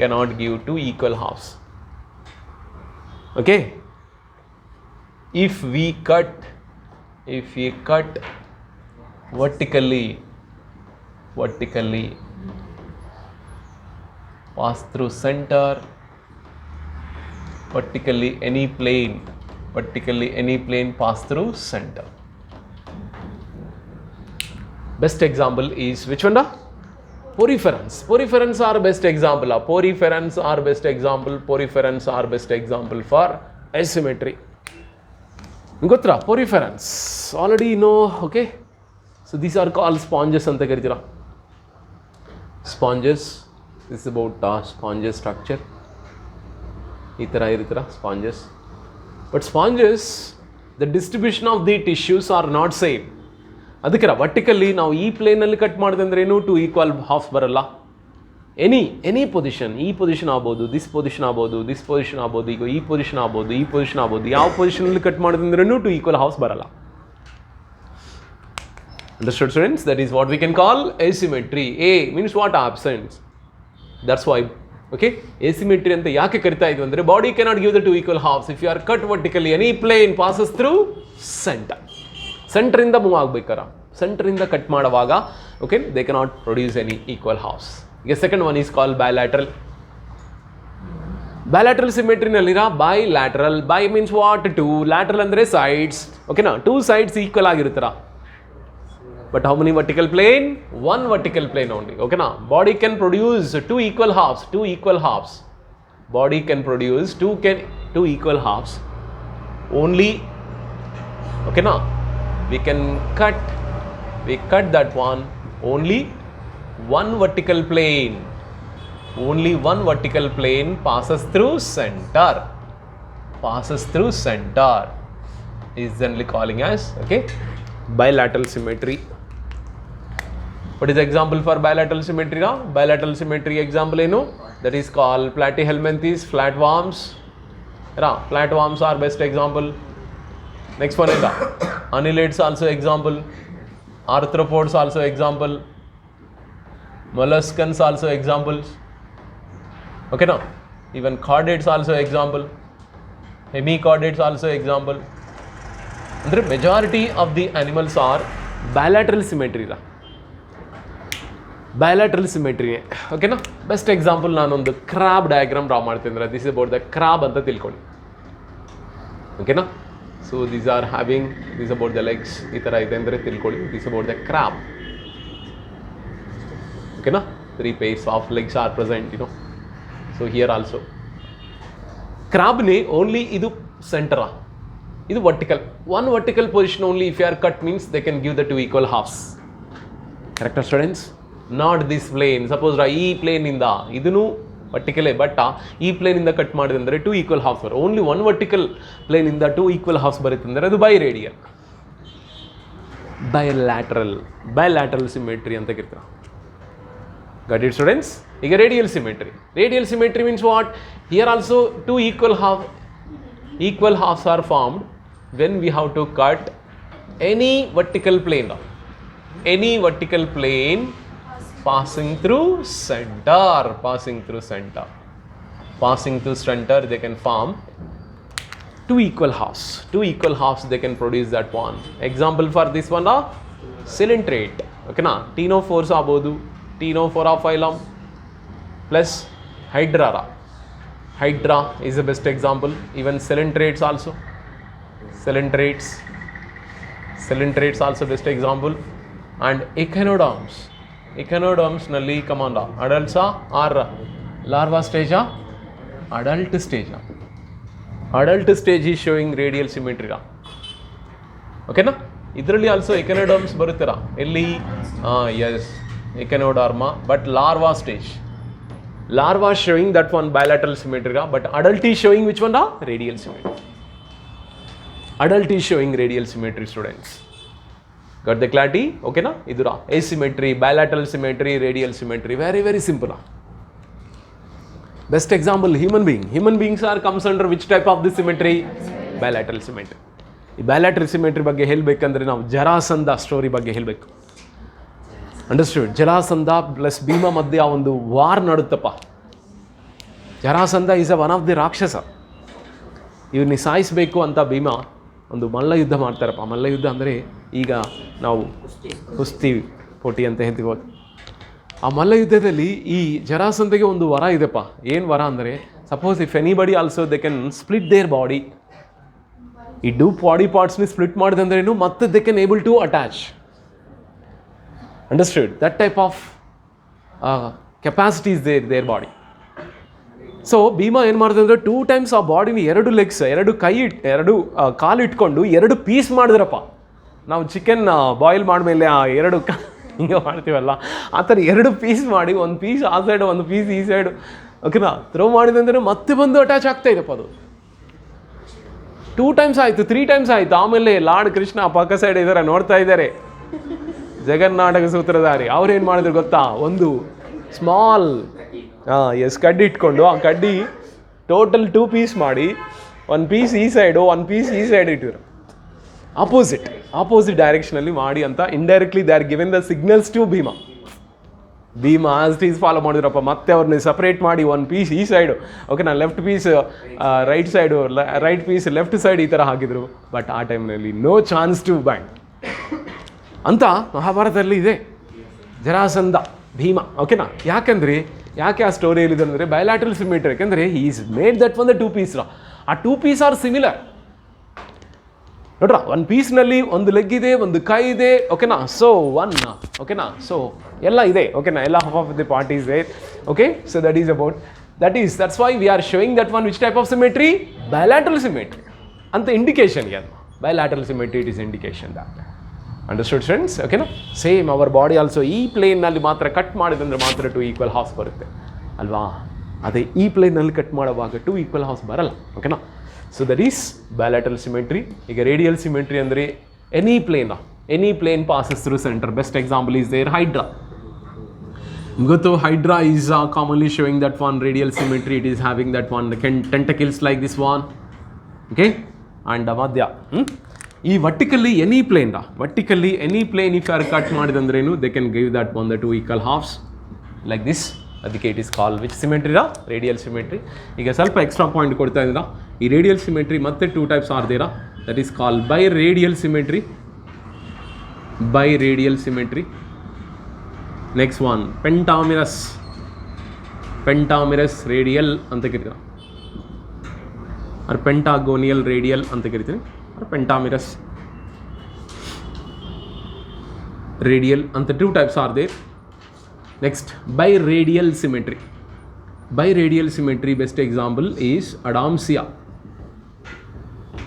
Cannot give two equal halves. Okay. If we cut vertically pass through center, vertically any plane pass through center. Best example is which one? Poriference. Poriference are best example. Poriference are best example. Poriference are best example for asymmetry. Gotra poriference already know. Okay, so these are called sponges anta karitira. Sponges, this is about sponges structure. ಈ ಥರ ಇರುತ್ತರ sponges. But sponges, the distribution of the tissues are not same. ಅದಕ್ಕೆ vertically ನಾವು ಈ ಪ್ಲೇನಲ್ಲಿ cut ಮಾಡಿದ್ರೆ ಏನು to equal halves ಬರಲ್ಲ. Any position, ಈ position ಆಗ್ಬೋದು, ದಿಸ್ ಪೊಸಿಷನ್ ಆಗ್ಬೋದು, ದಿಸ್ ಪೊಸಿಷನ್ ಆಗ್ಬೋದು, ಈಗ ಈ ಪೊಸಿಷನ್ ಆಗ್ಬೋದು, ಈ ಪೊಸಿಷನ್ ಆಗ್ಬೋದು, ಯಾವ ಪೊಸಿಷನಲ್ಲಿ ಕಟ್ ಮಾಡಿದ್ರೂ ಟು ಈಕ್ವಲ್ ಹಾಫ್ಸ್ ಬರಲ್ಲ. Understood, students? That is what we can call asymmetry. A means what? Absence. That's why, okay, asymmetry ಅಂತ ಯಾಕೆ ಕರಿತಾ ಇದ್ವಿ ಅಂದರೆ body cannot give the two equal halves. If you are cut vertically, any plane passes through center. ಸೆಂಟ್ರಿಂದ move ಆಗ್ಬೇಕಾರ, ಸೆಂಟ್ರಿಂದ cut ಮಾಡುವಾಗ okay they cannot produce any equal halves. ಈಗ second one is call bilateral. Bilateral ಸಿಮೆಟ್ರಿನಲ್ಲಿರೋ bilateral, bi means what? Two, lateral ಅಂದರೆ sides. ಓಕೆನಾ, two sides equal ಆಗಿರುತ್ತರ. But how many vertical plane? One vertical plane only. ಓಕೆನಾ, body can produce two equal halves. Body can produce two equal halves only. Okay, now we cut that one, only one vertical plane passes through center is generally calling as, okay, bilateral symmetry. What is the example for bilateral symmetry now? Bilateral symmetry example that is called platyhelminthes, flatworms. Flatworms are best example. Next one is annelids also example, arthropods also example, molluscans also examples. Okay, now even chordates also example, hemichordates also example. The majority of the animals are bilateral symmetry. Bilateral symmetry. Okay, now best example ನಾನು ಒಂದು crab diagram draw ಮಾಡ್ತಿದ್ರೆ, this is about the crab ಅಂತ ತಿಳ್ಕೊಳ್ಳಿ. Okay, now so these are having this about the legs ಈ ಥರ ಇದೆ ಅಂದರೆ ತಿಳ್ಕೊಳ್ಳಿ, this about the crab. Okay, na 3 pairs of legs are present, so here also crab ne only idu center, idu vertical, one vertical position only. If you are cut means they can give the two equal halves. Correct, students? Not this plane. Suppose ee plane inda idunu vertical but ee plane inda cut madidandre two equal halves baro, only one vertical plane inda two equal halves barutandre adu biradial. Bilateral symmetry anta kirtara. Got it, students? ಈಗ radial symmetry. Radial symmetry means what? Here also two equal halves are formed when we have to cut any vertical plane passing through center. They can form two equal halves. They can produce that one. Example for this one are coelenterate. Okay na, ctenophores agodu, Ctenophora phylum plus Hydra is the best example. Even coelentrates also. Coelentrates also best example. And echinoderms nalli command adults or larva stage, adult stage is showing radial symmetry. Okay na, idರಲ್ಲಿ also echinoderms ಬರುತ್ತೀರಾ ಎಲ್ಲಿ? Yes, echinoderma, but larva stage Larva showing that one bilateral symmetry, but adult is showing which one? Radial symmetry. Adult is showing radial symmetry, students. Got the clarity? Okay na? Idura asymmetry, bilateral symmetry, radial symmetry. Very, very simple. Best example, human being. Human beings are comes under which type of this symmetry? Bilateral symmetry. ಈ bilateral symmetry ಬಗ್ಗೆ ಹೇಳಬೇಕಂದ್ರೆ ನಾವು Jarasandha story ಬಗ್ಗೆ ಹೇಳಬೇಕು. Understand? Jarasandha plus Bhima ಮಧ್ಯೆ ಆ ಒಂದು war ನಡುತ್ತಪ್ಪ. Jarasandha is one of the rakshasa. ಇವ್ರನ್ನ ಸಾಯಿಸಬೇಕು ಅಂತ ಭೀಮ ಒಂದು ಮಲ್ಲ ಯುದ್ಧ ಮಾಡ್ತಾರಪ್ಪ. ಮಲ್ಲ ಯುದ್ಧ ಅಂದರೆ ಈಗ ನಾವು ಕುಸ್ತಿ ಪೋಟಿ ಅಂತ ಹೇಳ್ತೀವಿ. ಆ ಮಲ್ಲ ಯುದ್ಧದಲ್ಲಿ ಈ ಜರಾಸಂಧಗೆ ಒಂದು ವರ ಇದೆಪ್ಪ. ಏನು ವರ ಅಂದರೆ, suppose if anybody also they can split their body. ಈ ಡೂ ಬಾಡಿ ಪಾರ್ಟ್ಸ್ని ಸ್ಪ್ಲಿಟ್ ಮಾಡಿದಂದ್ರೇನು ಮತ್ತೆ they can able to attach. Understand? That type of capacity is their body. So Bhima ಏನು ಮಾಡಿದೆ ಅಂದರೆ 2 times ಆ ಬಾಡಿನ 2 legs, 2 ಕೈ ಕಾಲು ಇಟ್ಕೊಂಡು 2 ಪೀಸ್ ಮಾಡಿದ್ರಪ್ಪ. ನಾವು ಚಿಕನ್ ಬಾಯ್ಲ್ ಮಾಡಿದ್ಮೇಲೆ ಆ 2 ಹಿಂಗೆ ಮಾಡ್ತೀವಲ್ಲ, ಆ ಥರ 2 ಪೀಸ್ ಮಾಡಿ, ಒಂದು ಪೀಸ್ ಆ ಸೈಡು ಒಂದು ಪೀಸ್ ಈ ಸೈಡು, ಓಕೆನಾ, ಥ್ರೋ ಮಾಡಿದೆ ಅಂದರೆ ಮತ್ತೆ ಬಂದು ಅಟ್ಯಾಚ್ ಆಗ್ತಾ ಇದೆಪ್ಪ. ಅದು 2 times ಆಯಿತು, 3 times ಆಯಿತು. ಆಮೇಲೆ ಲಾರ್ಡ್ ಕೃಷ್ಣ ಪಕ್ಕ ಸೈಡ್ ಇದ್ದಾರೆ, ನೋಡ್ತಾ ಇದ್ದಾರೆ, ಜಗನ್ನಾಟಕ ಸೂತ್ರಧಾರಿ. ಅವ್ರೇನು ಮಾಡಿದ್ರು ಗೊತ್ತಾ? ಒಂದು ಸ್ಮಾಲ್ ಕಡ್ಡಿ ಇಟ್ಕೊಂಡು ಆ ಕಡ್ಡಿ ಟೋಟಲ್ 2 ಪೀಸ್ ಮಾಡಿ, 1 ಪೀಸ್ ಈ ಸೈಡು 1 ಪೀಸ್ ಈ ಸೈಡ್ ಇಟ್ಟಿದ್ರು. ಆಪೋಸಿಟ್ ಡೈರೆಕ್ಷನಲ್ಲಿ ಮಾಡಿ ಅಂತ indirectly they are given the signals to Bhima. Bhima as is follow ಮಾಡಿದ್ರಪ್ಪ. ಮತ್ತೆ ಅವ್ರನ್ನ ಸಪ್ರೇಟ್ ಮಾಡಿ 1 ಪೀಸ್ ಈ ಸೈಡು, ಓಕೆನಾ, left piece right side, right piece left side ಈ ಥರ ಹಾಕಿದ್ರು. ಬಟ್ ಆ ಟೈಮ್ನಲ್ಲಿ ನೋ ಚಾನ್ಸ್ ಟು ಬೈಂಡ್ ಅಂತ ಮಹಾಭಾರತದಲ್ಲಿ ಇದೆ. ಜರಾಸಂಧ ಭೀಮ, ಓಕೆನಾ. ಯಾಕೆ ಆ ಸ್ಟೋರಿಯಲ್ಲಿದೆ ಅಂದರೆ ಬಯಲಾಟ್ರಲ್ ಸಿಮಿಟ್ರಿ. ಯಾಕೆಂದರೆ is made that one the 2 piece. ಆ 2 ಪೀಸ್ ಆರ್ ಸಿಮಿಲರ್ ನೋಡ್ರ. 1 ಪೀಸ್ನಲ್ಲಿ 1 ಲೆಗ್ ಇದೆ, 1 ಕೈ ಇದೆ, ಓಕೆನಾ. ಸೊ 1, ಓಕೆನಾ. ಸೊ ಎಲ್ಲ ಇದೆ, ಓಕೆನಾ. ಎಲ್ಲ half of the part is there. Okay, so that is about that's why we are showing that one which type of symmetry? Bilateral symmetry ಅಂತ ಇಂಡಿಕೇಶನ್ಗೆ. ಅದು bilateral symmetry, it is indication that. Understood friends? ಓಕೆನಾ. Same our body also ಈ ಪ್ಲೇನ್ನಲ್ಲಿ ಮಾತ್ರ cut ಮಾಡಿದಂದ್ರೆ ಮಾತ್ರ 2 equal halves ಬರುತ್ತೆ ಅಲ್ವಾ. ಅದೇ ಈ ಪ್ಲೇನ್ನಲ್ಲಿ ಕಟ್ ಮಾಡುವಾಗ 2 ಈಕ್ವಲ್ ಹಾಫ್ಸ್ ಬರಲ್ಲ, ಓಕೆನಾ. So that is bilateral symmetry. ಈಗ ರೇಡಿಯಲ್ ಸಿಮೆಟ್ರಿ ಅಂದರೆ any plane passes through centre. Best example is there Hydra. ಗೊತ್ತು, Hydra is commonly showing that one radial symmetry. It is having that one tentacles like this one, okay. And ಮಧ್ಯ ಈ vertically any plane if ಯಾರು cut ಮಾಡಿದಂದ್ರೇನು they can give that one the 2 equal halves like this. ಅದಕ್ಕೆ it is call which symmetry? Radial symmetry. ಈಗ ಸ್ವಲ್ಪ extra point ಕೊಡ್ತಾ ಇದ್ದೀರಾ. ಈ ರೇಡಿಯಲ್ ಸಿಮೆಟ್ರಿ ಮತ್ತೆ 2 types ಆರ್ ದೇರಾ. That is call bi radial symmetry. Next one pentamerous radial ಅಂತ ಕರಿತೀರಾ, ಪೆಂಟಾಗೋನಿಯಲ್ ರೇಡಿಯಲ್ ಅಂತ ಕರಿತೀನಿ, ಪೆಂಟಾಮಿರಸ್ ರೇಡಿಯಲ್ ಅಂತ 2 types are there. Next by radial symmetry best example is Adamsia.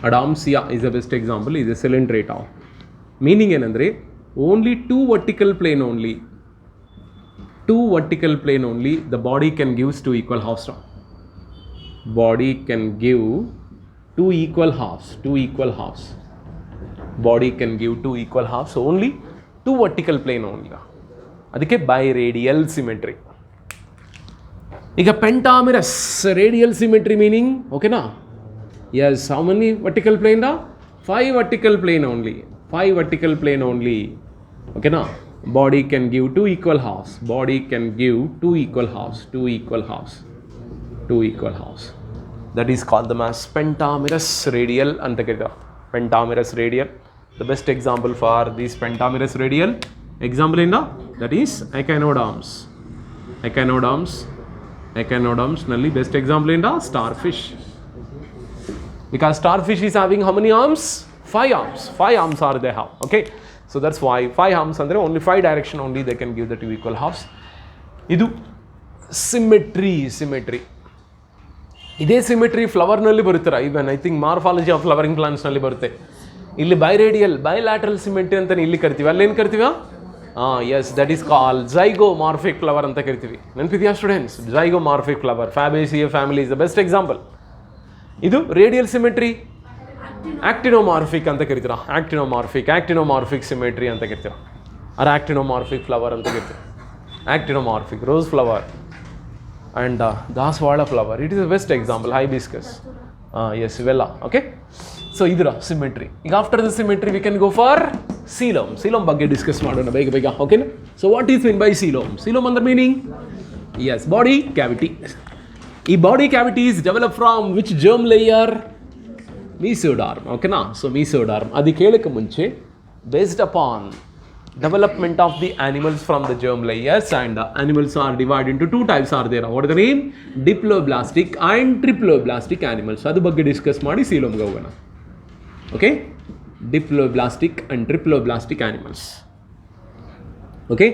Adamsia is the best example, is a cylindrata. Meaning ಏನಂದರೆ only 2 vertical plane only the body can give 2 equal halves. Body can give 2 equal halves. Body can give 2 equal halves, so only 2 vertical plane only. ಅದಕ್ಕೆ by radial symmetry. ಈಗ pentamerous radial symmetry meaning, ಓಕೆನಾ. Yes, how many vertical plane? 5 vertical plane only. ಓಕೆನಾ. Body can give 2 equal halves. Two equal halves. That is called the as pentamerous radial ಅಂತ ಕರೀತಾರೆ. Pentamerous radial. The best example for this pentamerous radial example in that is echinoderms ನಲ್ಲಿ best example in the starfish, because starfish is having how many arms? 5 arms are they have, okay. So that's why 5 arms andre only 5 direction only they can give the 2 equal halves. Idu symmetry. ಇದೇ symmetry ಫ್ಲವರ್ನಲ್ಲಿ ಬರುತ್ತಾರೆ. Even I think morphology of flowering ಪ್ಲಾಂಟ್ಸ್ನಲ್ಲಿ ಬರುತ್ತೆ. ಇಲ್ಲಿ bilateral symmetry ಅಂತ ಇಲ್ಲಿ ಕರಿತೀವಿ. ಅಲ್ಲೇನು ಕರಿತೀವ? Yes that is call zygomorphic flower ಅಂತ ಕರಿತೀವಿ. ನೆನಪಿದೆಯಾ students? Zygomorphic flower, Fabaceae family is the best example. ಇದು ರೇಡಿಯಲ್ ಸಿಮೆಟ್ರಿ ಆಕ್ಟಿನೋಮಾರ್ಫಿಕ್ ಅಂತ ಕರಿತೀರ. ಆಕ್ಟಿನೋಮಾರ್ಫಿಕ್ ಸಿಮೆಟ್ರಿ ಅಂತ ಕರಿತೀರ. ಆರ್ ಆಕ್ಟಿನೋಮಾರ್ಫಿಕ್ ಫ್ಲವರ್ ಅಂತ ಕರಿತೀರ. Actinomorphic rose flower and dasavala flower, it is the best example. Hibiscus, yes ಇವೆಲ್ಲ. ಓಕೆ, ಸೊ ಇದರ symmetry. ಈಗ after the symmetry we can go for coelom. Coelom ಬಗ್ಗೆ discuss ಮಾಡೋಣ ಬೇಗ. ಓಕೆನಾ? So what is mean by coelom? Coelom ಅಂದ್ರೆ meaning is body cavity. ಈ body cavity is develop from which germ layer? Mesoderm. ಓಕೆನಾ? ಸೊ mesoderm. ಅದಕ್ಕೆ ಹೇಳಕ್ಕೆ ಮುಂಚೆ based upon development of the animals from the germ layers, and animals are divided into two types are there. What is the name? Diploblastic and triploblastic animals. adu bagge discuss ಮಾಡಿ coelom ಗೆ ಹೋಗೋಣ. Okay, diploblastic and triploblastic animals. Okay,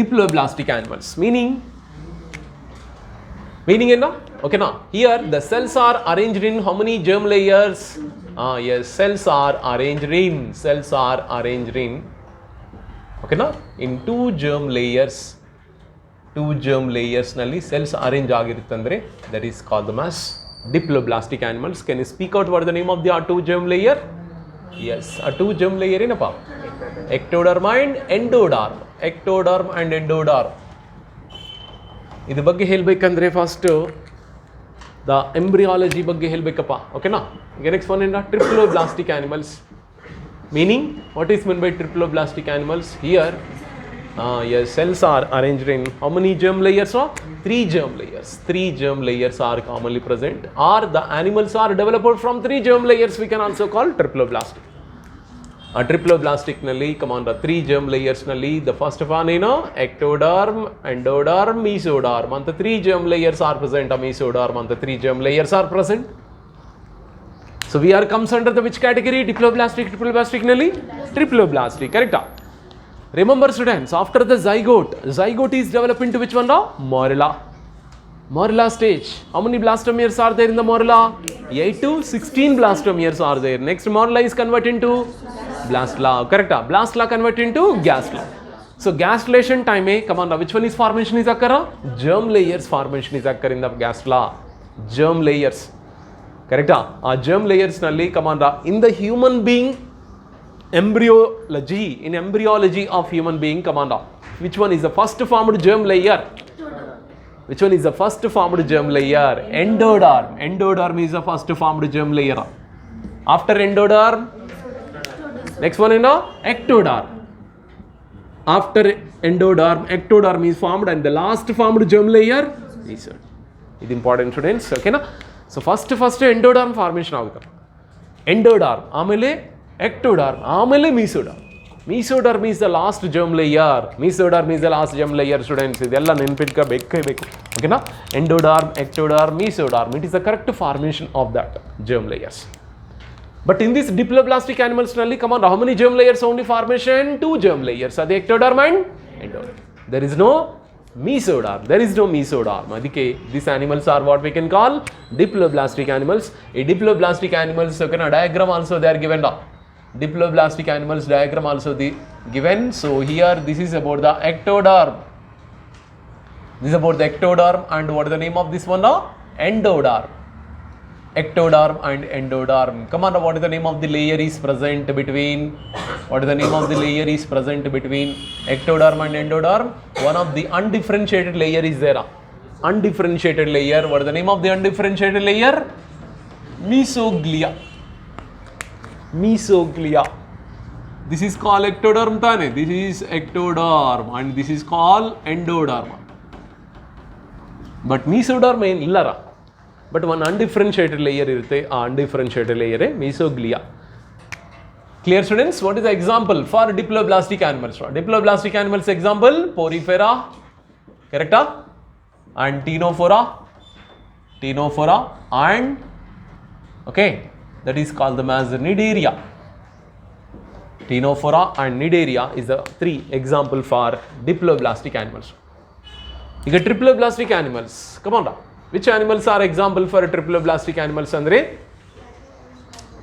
diploblastic animals meaning ಏನು? Okay na, here the cells are arranged in how many germ layers? Yes, cells are arranged in okay na, in two germ layers ನಲ್ಲಿ cells arrange ಆಗಿರುತ್ತಂದ್ರೆ that is called them as diploblastic animals. Can you speak out what the name of the two germ layer? Yes, a two germ layer ಏನಪ್ಪ? ectoderm and endoderm. ectoderm and endoderm. ಇದ್ರ ಬಗ್ಗೆ ಹೇಳ್ಬೇಕಂದ್ರೆ first the embryology ಬಗ್ಗೆ ಹೇಳ್ಬೇಕಪ್ಪ. ಓಕೆನಾ? ಈಗ next one ಏನ triploblastic animals. Meaning, what is meant by triploblastic animals? Here, yes, cells are arranged in how many germ layers? Three germ layers. Three germ layers are commonly present, or the animals are developed from three germ layers. We can also call triploblastic. Triploblastic nalli, come on, the three germ layers nalli, the first one ectoderm, endoderm, mesoderm. And the three germ layers are present. Mesoderm and the three germ layers are present. So we are comes under the which category? Diploblastic, triploblastic nalli? Triploblastic, correct? Remember students, after the zygote is developed into which one now? Morula stage. How many blastomeres are there in the morula? 8 to 16 blastomeres are there. Next morula is converted into blastula, correct? Blastula converted into gastrula. So gastrulation time, come on, which one is formation is occur? Germ layers formation is occur in the gastrula. Germ layers. Correct? Germ layers nalli, come on, in the human being embryology of human being, come on, which one is the first formed germ layer? Which one is the first formed germ layer? Endoderm. Endoderm is the first formed germ layer. After endoderm, next one is ectoderm. After endoderm, ectoderm is formed, and the last formed germ layer is it important students. Okay na? So first endoderm formation ಆಗುತ್ತೆ. Endoderm, ಆಮೇಲೆ ectoderm, ಆಮೇಲೆ mesoderm. Mesoderm is the last germ layer. Mesoderm is the last germ layer students. ಇದೆಲ್ಲ ನೆನಪಿಟ್ಕೋಬೇಕು. ಓಕೆನಾ? Endoderm, ectoderm, mesoderm. It is the correct formation of that germ layers. But in this diploblastic animals ನಲ್ಲಿ, come on, how many germ layers only formation? 2 germ layers. Are the ectoderm and endoderm. There is no mesoderm. Adike, these animals are what we can call diploblastic animals. A diploblastic animals, okay, diagram also they are given. Diploblastic animals diagram also given. So here this is about the ectoderm. This is about the ectoderm, and what is the name of this one now? Endoderm. Ectoderm and endoderm. Come on, what is the name of the layer is present between? What is the name of the layer is present between ectoderm and endoderm? One of the undifferentiated layer is there. Undifferentiated layer. What is the name of the undifferentiated layer? Mesoglea. This is called ectoderm tane. This is ectoderm and this is called endoderm. But mesoderm ಏನು ಇಲ್ಲರ. But one undifferentiated layer ಇರುತ್ತೆ. ಆ undifferentiated layer mesoglea. Clear students? What is the example for diploblastic animals? Diploblastic animals example Porifera, correct? And Ctenophora, and okay, that is called them as Cnidaria. Ctenophora and Cnidaria is the 3 example for diploblastic animals. ಈಗ triploblastic animals, come on, which animals are example for triploblastic animals? Andre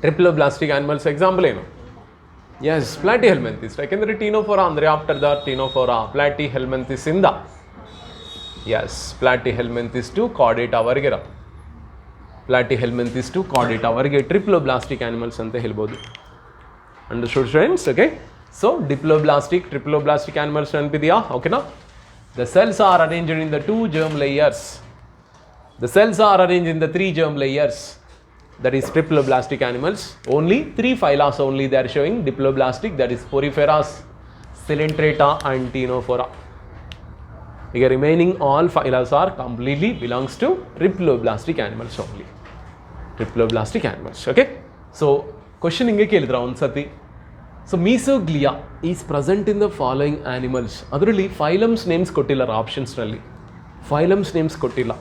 triploblastic animals example ಏನು? S ಪ್ಲಾಟಿಹೆಲ್ಮಿಂಥಿಸ್. ಯಾಕೆಂದರೆ Ctenophora ಅಂದರೆ after the Ctenophora ಪ್ಲಾಟಿಹೆಲ್ಮಿಂಥಿಸ್ ಇಂದ S ಪ್ಲಾಟಿಹೆಲ್ಮಿಂಥಿಸ್ to Chordata ವರೆಗೆ ಇರೋ Platyhelminthes to Chordata ವರೆಗೆ triploblastic animals ಅಂತ ಹೇಳ್ಬೋದು. Understood students? Okay, so triploblastic animals ನೆನಪಿದೆಯಾ? ಓಕೆನಾ? The cells are arranged in the 2 germ layers. The cells are arranged in the 3 germ layers. That is triploblastic animals. Only 3 phyla only they are showing diploblastic. That is Poriferas, Coelenterata and Ctenophora. Here remaining all phyla are completely belongs to triploblastic animals only. Triploblastic animals. Okay. So question inge kelidra onsati. So Mesoglea is present in the following animals. ಅದರಲ್ಲಿ phylums names ಕೊಟ್ಟಿಲ್ಲ ಆಪ್ಷನ್ಸ್ನಲ್ಲಿ. Phylums names ಕೊಟ್ಟಿಲ್ಲ.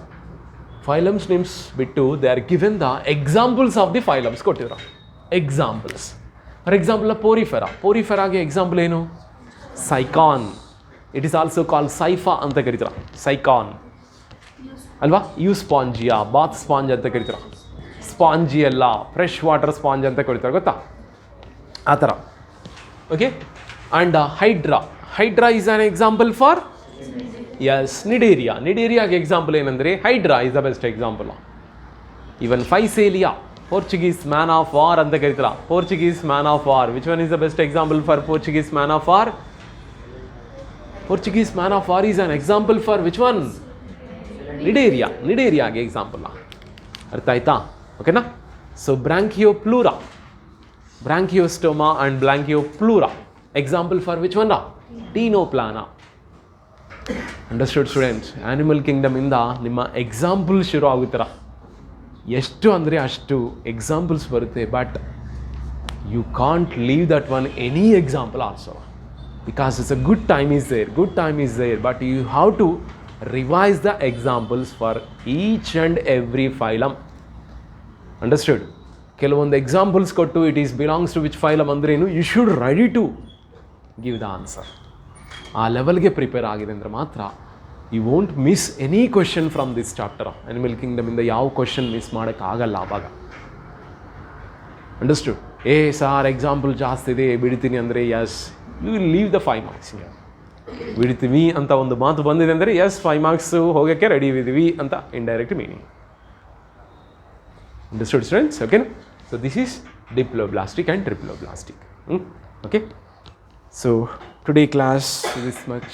Phylums names ಬಿಟ್ಟು they are given the examples of the phylums ಕೊಟ್ಟಿದ್ರು. Examples for example ಪೋರಿಫೆರಾಗೆ example ಏನು? Sycon. It is also call Scypha ಅಂತ ಕರೀತಾರೆ. ಸೈಕಾನ್ ಅಲ್ವಾ? ಯೂಸ್ಪಾಂಜಿಯಾ, ಬಾತ್ ಸ್ಪಾಂಜ್ ಅಂತ ಕರೀತಾರೆ. ಸ್ಪಾಂಜಿಯಲ್ಲ, ಫ್ರೆಶ್ ವಾಟರ್ ಸ್ಪಾಂಜ್ ಅಂತ ಕರೀತಾರೆ, ಗೊತ್ತಾ? ಆ ಥರ. Okay, and hydra is an example for yes Cnidaria. Cnidaria example ಏನಂದ್ರೆ hydra is the best example. Even Physalia, Portuguese man of war ಅಂತ ಕರೀತಾರೆ. Portuguese man of war, which one is the best example for Portuguese man of war? Portuguese man of war is an example for which one? Cnidaria ಗೆ example. ಅರ್ಥ ಆಯ್ತಾ? ಓಕೆನಾ? So Branchiostoma and Branchiopleura. Example for which one? Tenoplana. Understood students? Animal kingdom ಇಂದ ನಿಮ್ಮ example ಶುರು ಆಗುತ್ತರ. ಎಷ್ಟು ಅಂದರೆ ಅಷ್ಟು ಎಕ್ಸಾಂಪಲ್ಸ್ ಬರುತ್ತೆ, but you can't leave that one any example also, because it's a good time is there, but you have to revise the examples for each and every phylum. Understood? ಕೆಲವೊಂದು examples ಕೊಟ್ಟು it is belongs to which phylum ಅಂದ್ರೇನು, you should ready to give the answer. ಆ ಲೆವೆಲ್ಗೆ prepare ಆಗಿದೆ ಅಂದರೆ ಮಾತ್ರ you won't miss any question from this chapter. Animal ಕಿಂಗ್ಡಮಿಂದ ಯಾವ ಕ್ವೆಶನ್ ಮಿಸ್ ಮಾಡೋಕ್ಕಾಗಲ್ಲ ಆವಾಗ. ಅಂಡರ್ಸ್ಟುಡ್? ಸಾರ್ ಎಕ್ಸಾಂಪಲ್ ಜಾಸ್ತಿ ಇದೆ ಬಿಡ್ತೀನಿ ಅಂದರೆ yes, you will leave the 5 marks. ಬಿಡ್ತೀವಿ ಅಂತ ಒಂದು ಮಾತು ಬಂದಿದೆ ಅಂದರೆ ಎಸ್ 5 marks ಹೋಗೋಕ್ಕೆ ರೆಡಿ ಇದ್ದೀವಿ ಅಂತ indirect meaning. Understood students? Okay, so this is diploblastic and triploblastic. Okay, so today class this much.